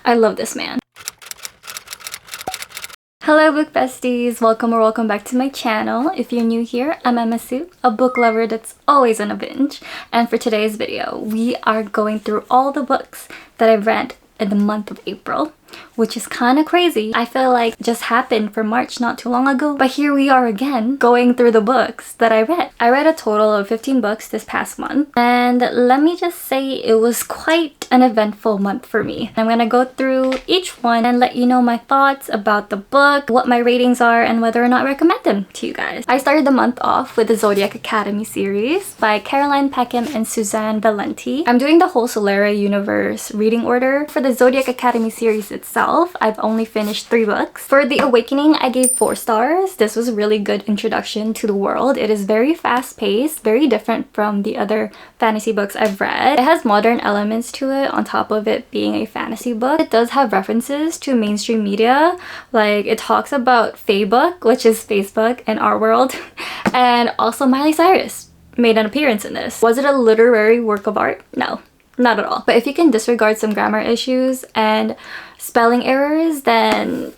I love this man. Hello book besties, welcome or welcome back to my channel. If you're new here, I'm Emasu, a book lover that's always on a binge. And for today's video, we are going through all the books that I've read in the month of April, which is kind of crazy. I feel like it just happened for March not too long ago, but here we are again going through the books that I read. I read a total of 15 books this past month, and let me just say it was quite an eventful month for me. I'm gonna go through each one and let you know my thoughts about the book, what my ratings are, and whether or not I recommend them to you guys. I started the month off with the Zodiac Academy series by Caroline Peckham and Suzanne Valenti. I'm doing the whole Solera universe reading order. For the Zodiac Academy series itself, I've only finished 3 books. For The Awakening, I gave 4 stars. This was a really good introduction to the world. It is very fast-paced, very different from the other fantasy books I've read. It has modern elements to it on top of it being a fantasy book. It does have references to mainstream media, like it talks about Facebook, which is Facebook in our world, and also Miley Cyrus made an appearance in this. Was it a literary work of art? No. Not at all. But if you can disregard some grammar issues and spelling errors, then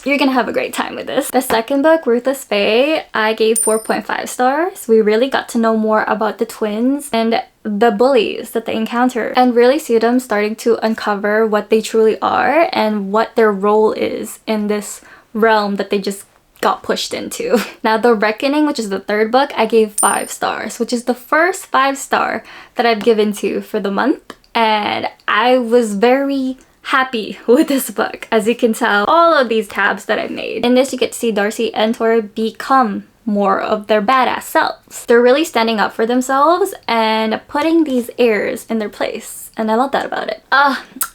you're gonna have a great time with this. The second book, Ruthless, I gave 4.5 stars. We really got to know more about the twins and the bullies that they encounter and really see them starting to uncover what they truly are and what their role is in this realm that they just got pushed into. Now, The Reckoning, which is the third book, I gave 5 stars, which is the first 5-star that I've given to for the month. And I was very happy with this book. As you can tell, all of these tabs that I've made. In this, you get to see Darcy and Tor become more of their badass selves. They're really standing up for themselves and putting these airs in their place. And I love that about it.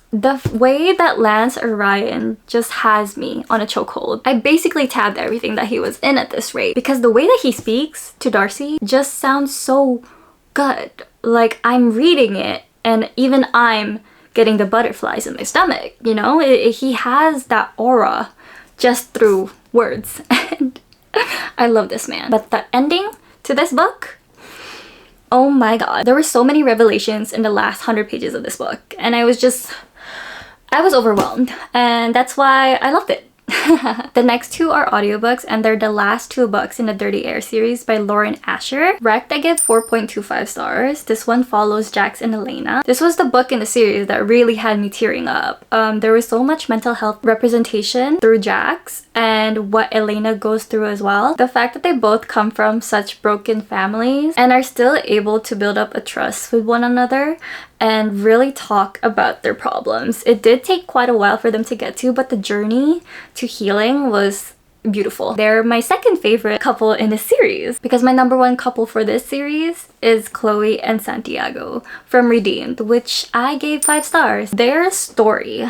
The way that Lance Orion just has me on a chokehold. I basically tabbed everything that he was in at this rate because the way that he speaks to Darcy just sounds so good. Like I'm reading it and even I'm getting the butterflies in my stomach, you know? He has that aura just through words and I love this man. But the ending to this book, oh my god. There were so many revelations in the last 100 pages of this book and I was overwhelmed, and that's why I loved it. The next 2 are audiobooks, and they're the last 2 books in the Dirty Air series by Lauren Asher. Wrecked, I give 4.25 stars. This one follows Jax and Elena. This was the book in the series that really had me tearing up. There was so much mental health representation through Jax and what Elena goes through as well. The fact that they both come from such broken families and are still able to build up a trust with one another and really talk about their problems. It did take quite a while for them to get to, but the journey to healing was beautiful. They're my second favorite couple in the series because my number 1 couple for this series is Chloe and Santiago from Redeemed, which I gave 5 stars. Their story,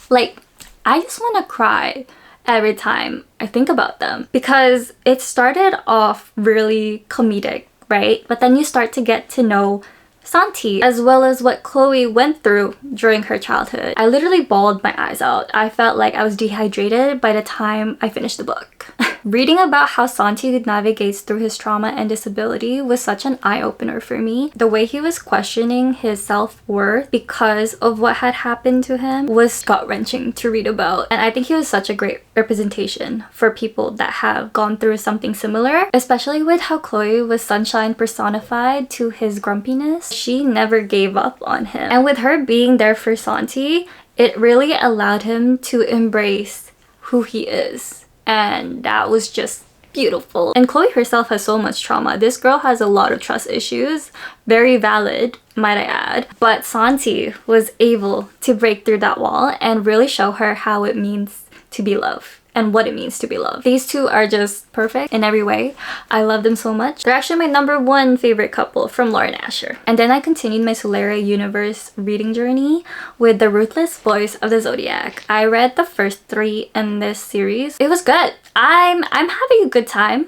like, I just want to cry every time I think about them because it started off really comedic, right? But then you start to get to know Santi, as well as what Chloe went through during her childhood. I literally bawled my eyes out. I felt like I was dehydrated by the time I finished the book. Reading about how Santi navigates through his trauma and disability was such an eye-opener for me. The way he was questioning his self-worth because of what had happened to him was gut-wrenching to read about. And I think he was such a great representation for people that have gone through something similar, especially with how Chloe was sunshine personified to his grumpiness. She never gave up on him. And with her being there for Santi, it really allowed him to embrace who he is. And that was just beautiful. And Chloe herself has so much trauma. This girl has a lot of trust issues. Very valid, might I add. But Santi was able to break through that wall and really show her how it means to be loved and what it means to be loved. These 2 are just perfect in every way. I love them so much. They're actually my number 1 favorite couple from Lauren Asher. And then I continued my Solera universe reading journey with The Ruthless Voice of the Zodiac. I read the first 3 in this series. It was good. I'm having a good time.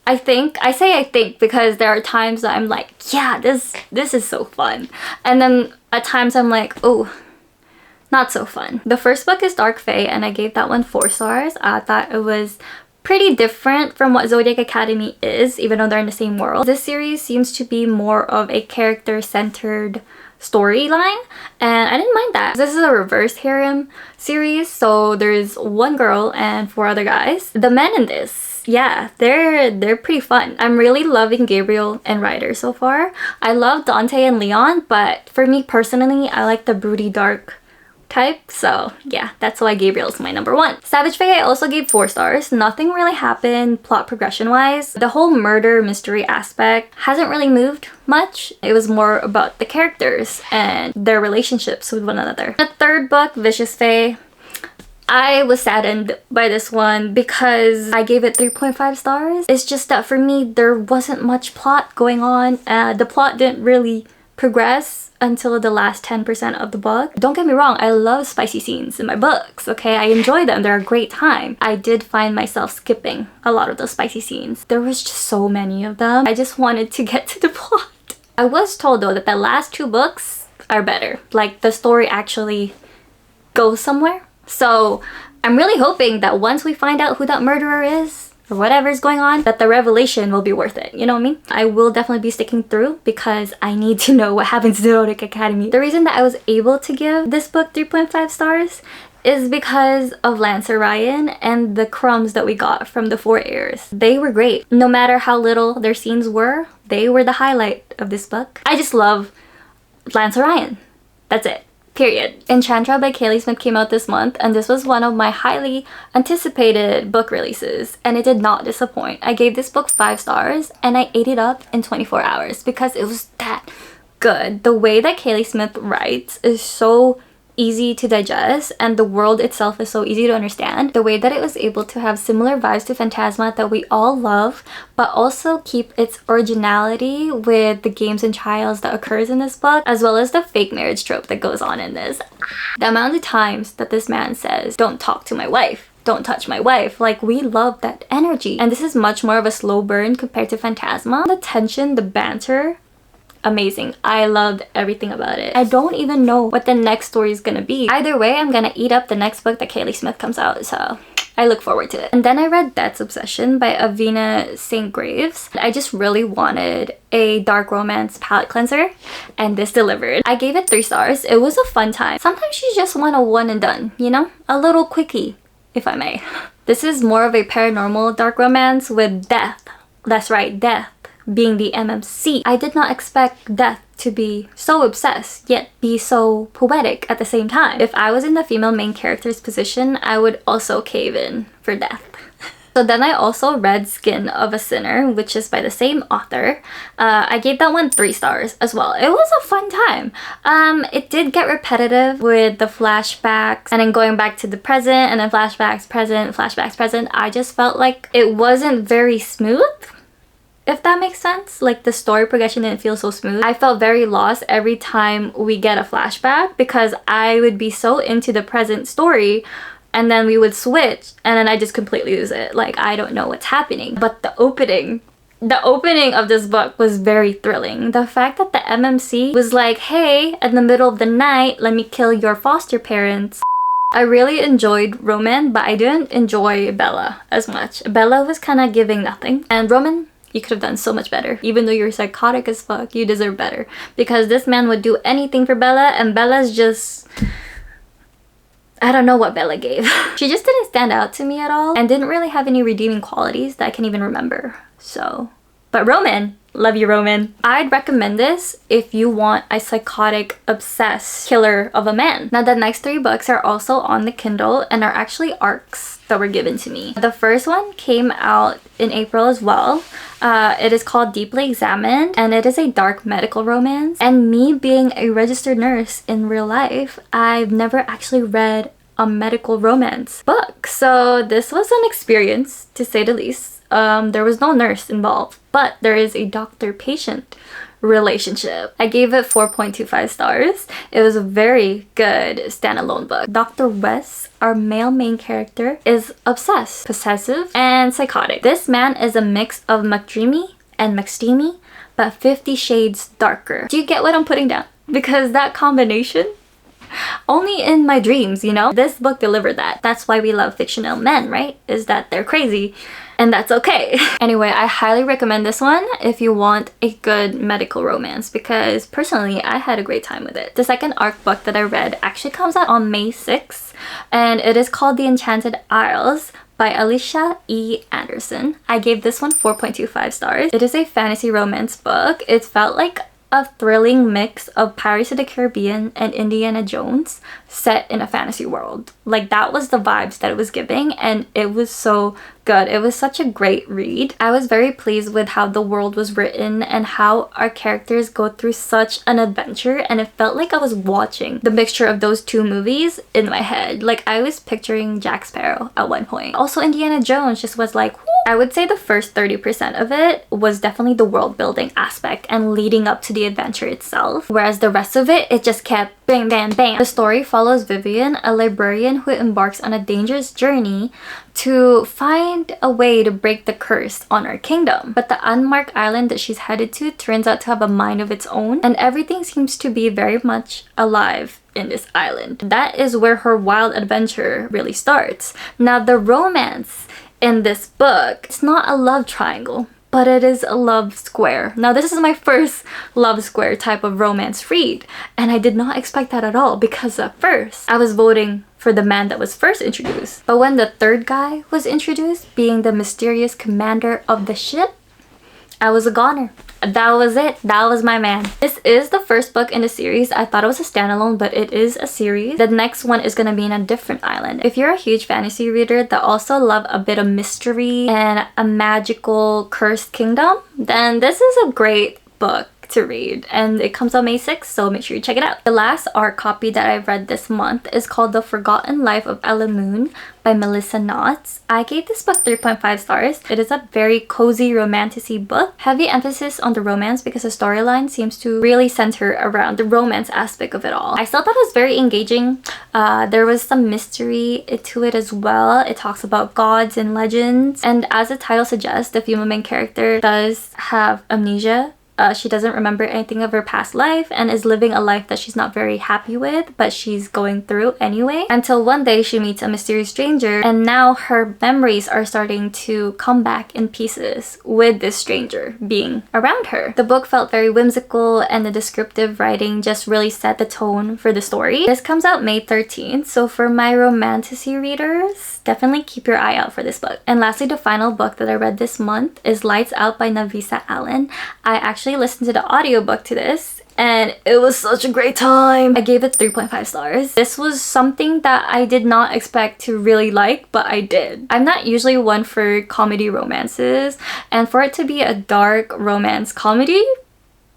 I think because there are times that I'm like, yeah, this is so fun. And then at times I'm like, oh, not so fun. The first book is Dark Fae and I gave that one 4 stars. I thought it was pretty different from what Zodiac Academy is, even though they're in the same world. This series seems to be more of a character-centered storyline, and I didn't mind that. This is a reverse harem series, so there's one girl and 4 other guys. The men in this, yeah, they're pretty fun. I'm really loving Gabriel and Ryder so far. I love Dante and Leon, but for me personally, I like the broody dark type, so yeah, that's why Gabriel's my number 1. Savage Fae I also gave 4 stars. Nothing really happened plot progression wise. The whole murder mystery aspect hasn't really moved much. It was more about the characters and their relationships with one another. The third book, Vicious Fae, I was saddened by this one because I gave it 3.5 stars. It's just that for me, there wasn't much plot going on. The plot didn't really progress until the last 10% of the book. Don't get me wrong, I love spicy scenes in my books, okay? I enjoy them, they're a great time. I did find myself skipping a lot of those spicy scenes. There was just so many of them. I just wanted to get to the plot. I was told though that the last 2 books are better. Like the story actually goes somewhere. So I'm really hoping that once we find out who that murderer is, or whatever's going on, that the revelation will be worth it, you know what I mean? I will definitely be sticking through because I need to know what happens to Zodiac Academy. The reason that I was able to give this book 3.5 stars is because of Lancer Ryan and the crumbs that we got from the 4 heirs. They were great. No matter how little their scenes were, they were the highlight of this book. I just love Lancer Ryan. That's it. Period. Enchantra by Kaylee Smith came out this month, and this was one of my highly anticipated book releases, and it did not disappoint. I gave this book 5 stars and I ate it up in 24 hours because it was that good. The way that Kaylee Smith writes is so easy to digest, and the world itself is so easy to understand. The way that it was able to have similar vibes to Phantasma that we all love, but also keep its originality with the games and trials that occurs in this book, as well as the fake marriage trope that goes on in this. The amount of times that this man says, "Don't talk to my wife, don't touch my wife," like, we love that energy. And this is much more of a slow burn compared to Phantasma. The tension, the banter, amazing. I loved everything about it. I don't even know what the next story is gonna be. Either way, I'm gonna eat up the next book that Kaylee Smith comes out, so I look forward to it. And then I read Death's Obsession by Avina St. Graves. I just really wanted a dark romance palette cleanser, and this delivered. I gave it 3 stars. It was a fun time. Sometimes you just want a one and done, you know? A little quickie, if I may. This is more of a paranormal dark romance with death. That's right, death being the MMC. I did not expect death to be so obsessed, yet be so poetic at the same time. If I was in the female main character's position, I would also cave in for death. So then I also read Skin of a Sinner, which is by the same author. I gave that one 3 stars as well. It was a fun time. It did get repetitive with the flashbacks and then going back to the present and then flashbacks, present, flashbacks, present. I just felt like it wasn't very smooth, if that makes sense. Like, the story progression didn't feel so smooth. I felt very lost every time we get a flashback because I would be so into the present story and then we would switch and then I just completely lose it. Like, I don't know what's happening. But the opening of this book was very thrilling. The fact that the MMC was like, "Hey, in the middle of the night, let me kill your foster parents." I really enjoyed Roman, but I didn't enjoy Bella as much. Bella was kind of giving nothing. And Roman, you could have done so much better. Even though you're psychotic as fuck, you deserve better. Because this man would do anything for Bella, and Bella's just... I don't know what Bella gave. She just didn't stand out to me at all, and didn't really have any redeeming qualities that I can even remember. So... But Roman, love you, Roman. I'd recommend this if you want a psychotic, obsessed killer of a man. Now, the next 3 books are also on the Kindle and are actually arcs that were given to me. The first one came out in April as well. It is called Deeply Examined, and it is a dark medical romance. And me being a registered nurse in real life, I've never actually read a medical romance book. So this was an experience, to say the least. There was no nurse involved, but there is a doctor-patient relationship. I gave it 4.25 stars. It was a very good standalone book. Dr. West, our male main character, is obsessed, possessive, and psychotic. This man is a mix of McDreamy and McSteamy, but 50 shades darker. Do you get what I'm putting down? Because that combination, only in my dreams, you know? This book delivered that. That's why we love fictional men, right? Is that they're crazy and that's okay. Anyway, I highly recommend this one if you want a good medical romance, because personally I had a great time with it. The second ARC book that I read actually comes out on May 6th, and it is called The Enchanted Isles by Alicia E. Anderson. I gave this one 4.25 stars. It is a fantasy romance book. It felt like a thrilling mix of Pirates of the Caribbean and Indiana Jones set in a fantasy world. Like, that was the vibes that it was giving, and it was so good. It was such a great read. I was very pleased with how the world was written and how our characters go through such an adventure, and it felt like I was watching the mixture of those two movies in my head. Like, I was picturing Jack Sparrow at one point. Also, Indiana Jones just was like, whoo. I would say the first 30% of it was definitely the world building aspect and leading up to the adventure itself, whereas the rest of it, it just kept bang bang bang. The story follows Vivian, a librarian who embarks on a dangerous journey to find a way to break the curse on our kingdom. But the unmarked island that she's headed to turns out to have a mind of its own, and everything seems to be very much alive in this island. That is where her wild adventure really starts. Now, the romance in this book, it's not a love triangle, but it is a love square. Now, this is my first love square type of romance read, and I did not expect that at all, because at first I was voting for the man that was first introduced. But when the third guy was introduced, being the mysterious commander of the ship, I was a goner. That was it. That was my man. This is the first book in the series. I thought it was a standalone, but it is a series. The next one is gonna be in a different island. If you're a huge fantasy reader that also love a bit of mystery and a magical cursed kingdom, then this is a great book to read, and it comes out May 6th, so make sure you check it out. The last art copy that I've read this month is called The Forgotten Life of Ella Moon by Melissa Knotts. I gave this book 3.5 stars. It is a very cozy romantasy book. Heavy emphasis on the romance because the storyline seems to really center around the romance aspect of it all. I still thought it was very engaging. There was some mystery to it as well. It talks about gods and legends, and as the title suggests, the female main character does have amnesia. She doesn't remember anything of her past life and is living a life that she's not very happy with, but she's going through anyway. Until one day she meets a mysterious stranger, and now her memories are starting to come back in pieces with this stranger being around her. The book felt very whimsical, and the descriptive writing just really set the tone for the story. This comes out May 13th, so for my romantasy readers, definitely keep your eye out for this book. And lastly, the final book that I read this month is Lights Out by Navisa Allen. I actually listened to the audiobook to this, and it was such a great time. I gave it 3.5 stars. This was something that I did not expect to really like, but I did. I'm not usually one for comedy romances, and for it to be a dark romance comedy,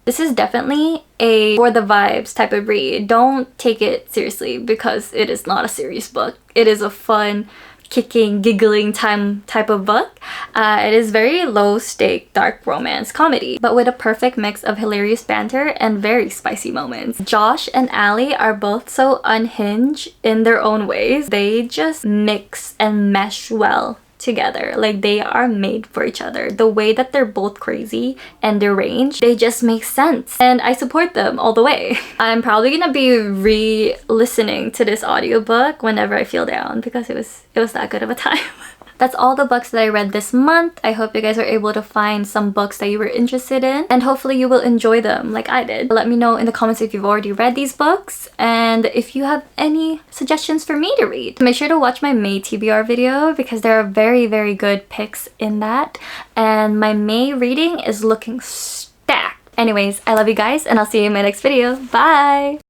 this is definitely a for the vibes type of read. Don't take it seriously because it is not a serious book. It is a fun, kicking, giggling type of book. It is very low stake dark romance comedy, but with a perfect mix of hilarious banter and very spicy moments. Josh and Allie are both so unhinged in their own ways. They just mix and mesh well together. Like, they are made for each other. The way that they're both crazy and deranged, they just make sense, and I support them all the way. I'm probably gonna be re-listening to this audiobook whenever I feel down because it was that good of a time. That's all the books that I read this month. I hope you guys are able to find some books that you were interested in, and hopefully you will enjoy them like I did. Let me know in the comments if you've already read these books and if you have any suggestions for me to read. Make sure to watch my May TBR video because there are very, very good picks in that, and my May reading is looking stacked. Anyways, I love you guys, and I'll see you in my next video. Bye!